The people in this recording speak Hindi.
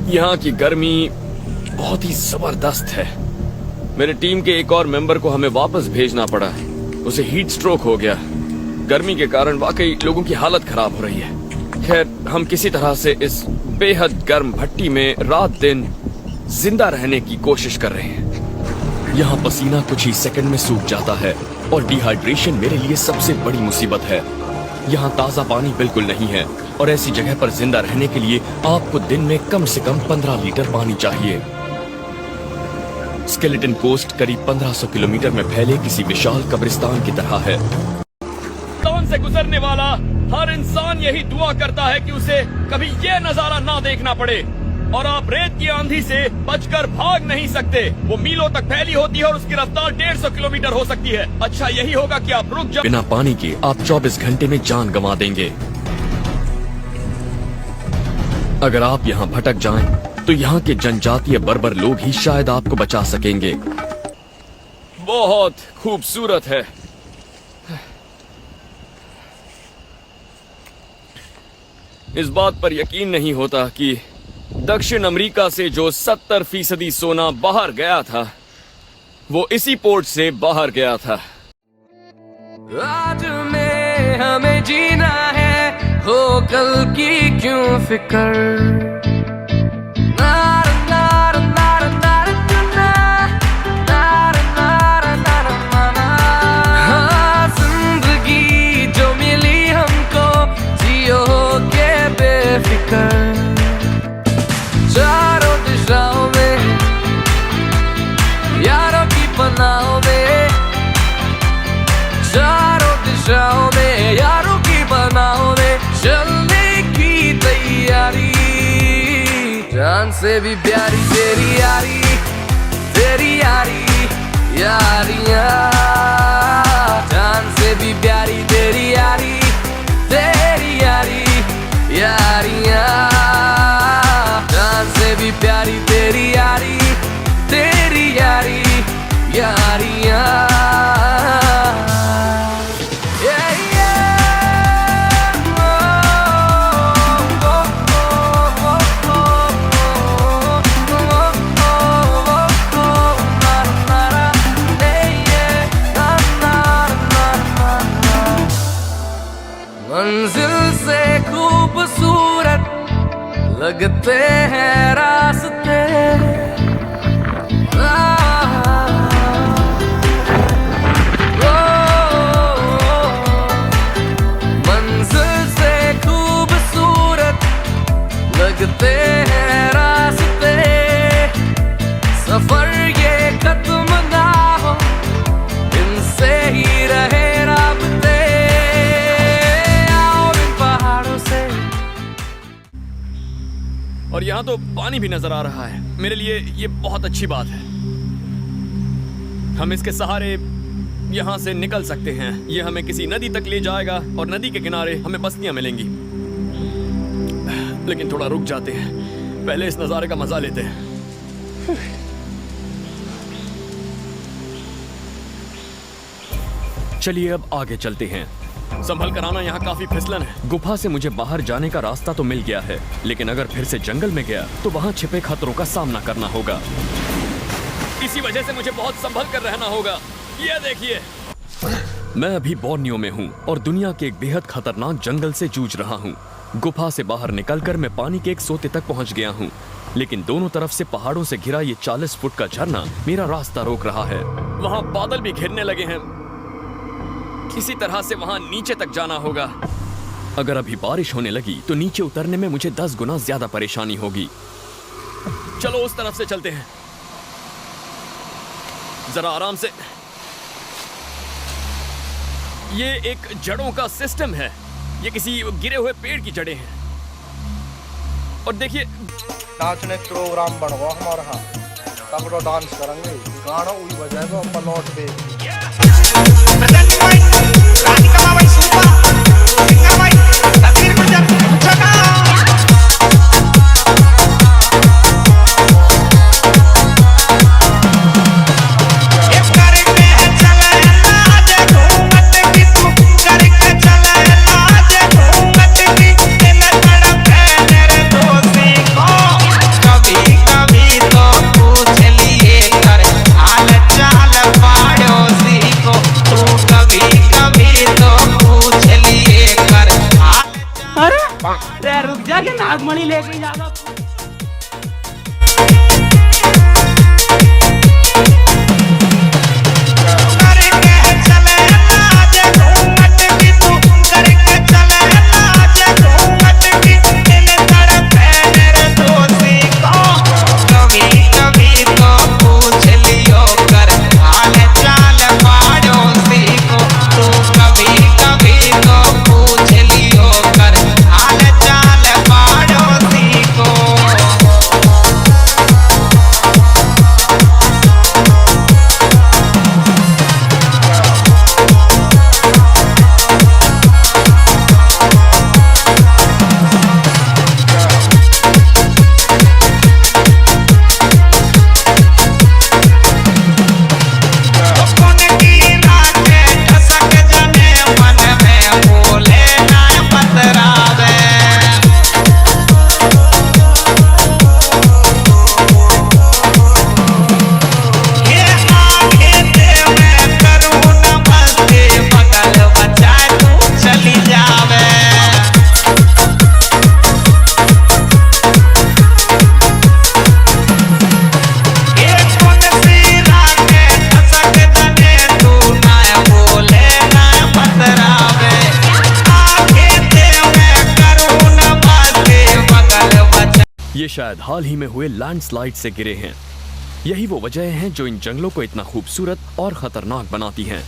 यहाँ की गर्मी बहुत ही जबरदस्त है। मेरे टीम के एक और मेंबर को हमें वापस भेजना पड़ा। उसे हीट स्ट्रोक हो गया। गर्मी के कारण वाकई लोगों की हालत खराब हो रही है। खैर, हम किसी तरह से इस बेहद गर्म भट्टी में रात दिन जिंदा रहने की कोशिश कर रहे हैं। यहाँ पसीना कुछ ही सेकंड में सूख जाता है और डिहाइड्रेशन मेरे लिए सबसे बड़ी मुसीबत है। यहाँ ताज़ा पानी बिल्कुल नहीं है और ऐसी जगह पर जिंदा रहने के लिए आपको दिन में कम से कम 15 लीटर पानी चाहिए। स्केलेटन कोस्ट करीब 1500 किलोमीटर में फैले किसी विशाल कब्रिस्तान की तरह है। से गुजरने वाला हर इंसान यही दुआ करता है कि उसे कभी ये नजारा ना देखना पड़े। और आप रेत की आंधी से बचकर भाग नहीं सकते। वो मीलों तक फैली होती है और उसकी रफ्तार 150 किलोमीटर हो सकती है। अच्छा यही होगा कि आप रुक जाओ। बिना पानी के आप 24 घंटे में जान गंवा देंगे। अगर आप यहाँ भटक जाएं, तो यहाँ के जनजातीय बर्बर लोग ही शायद आपको बचा सकेंगे। बहुत खूबसूरत है। इस बात पर यकीन नहीं होता कि दक्षिण अमेरिका से जो 70% सोना बाहर गया था, वो इसी पोर्ट से बाहर गया था। आज में हमें जीना है, हो कल की क्यों फिक्र। चारों दिशाओं में यारों की पनाहों में, चारों दिशाओं में यारों की पनाहों में चलने की तैयारी। जान से भी प्यारी तेरी यारी, तेरी यारी यारियां। जान से भी प्यारी तेरी यारी, तेरी यारी यारियां। जान से भी प्यारी तेरी यारी, तेरी यारी यारियां। मंजिल से खूबसूरत लगते हैं रास्ते। मंजिल से खूबसूरत लगते हैं रास्ते। सफर ये खत्म ना हो, इनसे ही रहे राबते। आओ इन पहाड़ों से। और यहाँ तो पानी भी नजर आ रहा है। मेरे लिए ये बहुत अच्छी बात है। हम इसके सहारे यहाँ से निकल सकते हैं। ये हमें किसी नदी तक ले जाएगा और नदी के किनारे हमें बस्तियां मिलेंगी। लेकिन थोड़ा रुक जाते हैं, पहले इस नजारे का मजा लेते हैं। चलिए अब आगे चलते हैं। संभल कर आना, यहाँ काफी फिसलन है। गुफा से मुझे बाहर जाने का रास्ता तो मिल गया है, लेकिन अगर फिर से जंगल में गया तो वहाँ छिपे खतरों का सामना करना होगा। इसी वजह से मुझे बहुत संभल कर रहना होगा। ये देखिए, मैं अभी बोर्नियो में हूँ और दुनिया के एक बेहद खतरनाक जंगल से जूझ रहा हूँ। गुफा से बाहर निकलकर मैं पानी के एक सोते तक पहुँच गया हूँ, लेकिन दोनों तरफ से पहाड़ों से घिरा ये 40 फुट का झरना मेरा रास्ता रोक रहा है। वहाँ बादल भी घिरने लगे हैं। किसी तरह से वहां नीचे तक जाना होगा। अगर अभी बारिश होने लगी तो नीचे उतरने में मुझे 10 गुना ज्यादा परेशानी होगी। चलो उस तरफ से चलते हैं, जरा आराम से। ये एक जड़ों का सिस्टम है। ये किसी गिरे हुए पेड़ की जड़ें हैं। और देखिए, नाचने प्रोग्राम बनवा हमारा। हाँ, तब डांस करेंगे, गाना वही बजाएगा, हम लौट पे। ये शायद हाल ही में हुए लैंडस्लाइड से गिरे हैं। यही वो वजह हैं जो इन जंगलों को इतना खूबसूरत और खतरनाक बनाती हैं।